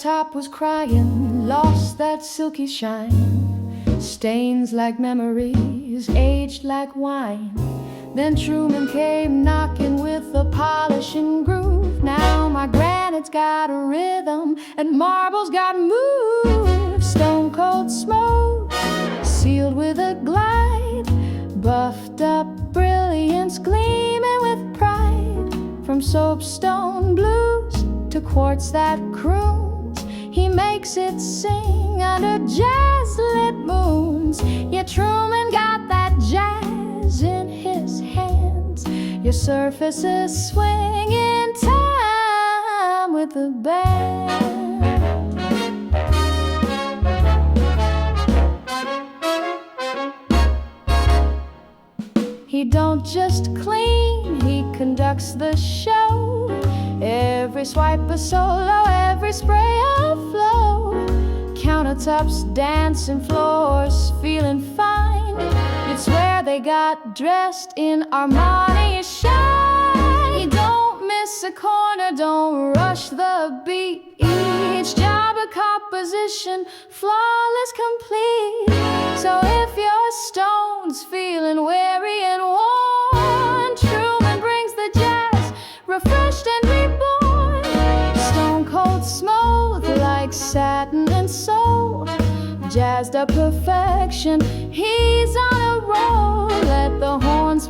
countertop was crying, lost that silky shine. Stains like memories, aged like wine. Then Truman came knocking with a polishing groove. Now my granite's got a rhythm and marble's got moves. Stone cold smoke, sealed with a glide. Buffed up brilliance gleaming with pride. From soapstone blues to quartz that croons, he makes it sing under jazz-lit moons. Yeah, Truman got that jazz in his hands. Your surfaces swing in time with the band. He don't just clean, he conducts the show. Every swipe a solo, every spray a flow. Countertops dancing, floors feeling fine. You'd swear they got dressed in Armani shine. You don't miss a corner, don't rush the beat. Each job a composition, flawless, complete. So if your stone's feeling weary and worn, Truman brings the jazz, refreshed and reborn. Stone cold smooth like satin and soul, jazzed up perfection, he's on a roll. Let the horns